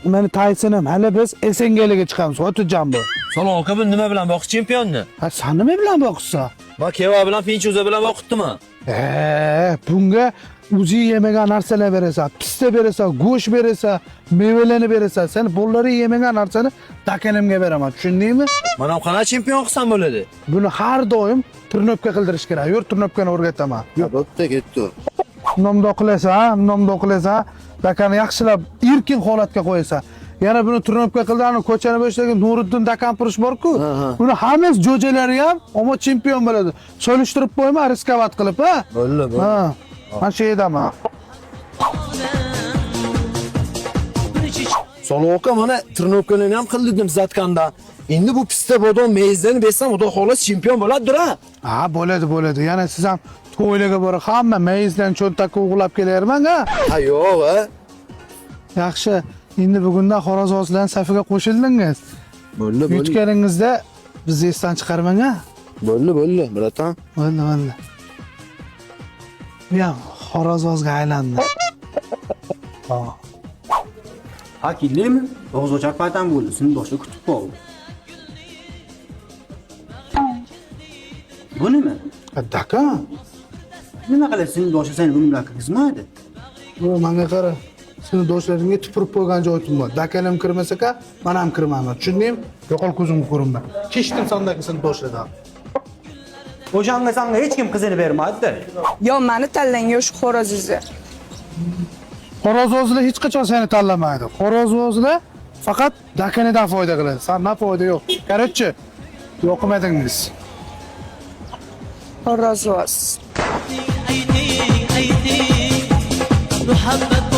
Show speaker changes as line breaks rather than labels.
meni Taysonim, hali biz SNG'ga chiqamiz. O'tirjan bu.
Salom aka, bu nima bilan boqdi chempionni?
Ha, sen nima bilan boqsa?
Ma Keva bilan Finchuza bilan boqdimi?
Bunga o'zi yemagan narsalar berasan, pista berasan, go'sht berasan, mevalarni berasan. Sen bollari yemagan narsani Dakanimga beraman. Tushundingmi?
Mana qana chempion qilsam bo'ladi.
Buni har doim turnopga qildirish kerak. Yur, turnopkani o'rgataman.
Bo'pti, ketdi.
Nomdo qilasan, Dakani yaxshilab erkin holatga qo'yasan. Yana buni turnopga qildirani ko'chani boshlagan Nuriddin Dakan purish bor-ku. Buni hammasi jo'jalari ham ammo chempion bo'ladi. Solishtirib qo'yma, riskovat qilib, ha?
Bo'ldi.
Ha. Mana shu edaman.
Salom aka, mana turnopkani ham qildim zatkanda. Endi bu pista bodom meyizlarni bersam, xudo xolos chempion bo'ladi-da.
Ha, bo'ladi. Yana siz ham to'ylarga borib hamma meyizlarni cho'ntakka o'g'lab kelayapman, ha?
Ha, yo'q, ha.
Yaxshi. Endi bugundan Xorazmchilar safiga qo'shildingiz.
Bo'ldi.
Yutganingizda bizni esdan chiqarmang, ha?
Bo'ldi, bratan.
Bo'ldi. Ya, Xorazmga aylandi. Ha.
Hakilimi? Og'iz ochar paytam bo'ldi. Seni boshqa kutib qoldi. Bu nima?
Dakan.
Nima qilasiz? Seni boshqa seni bu bilan kirgizmaydi.
Bu menga qara. Seni do'stlaringga tupurib qo'ygan joyim bor. Dakanim kirmasa-ka, men ham kirmayman. Tushundingmi? Yo'qol ko'zimga ko'rinma. Kechdim sondagi seni do'stlardan.
O'shanga senga hech kim qizini bermaydi-da.
Yo, meni tanlang yosh xo'rozizni.
Xorazmchilar hech qachon seni tanlamaydi. Xorazmchilar faqat Dakanidan foyda qiladi. Sendan foyda yo'q. Qaraychi. Yo'qimadingiz.
Xo'roz.
أيدي محبة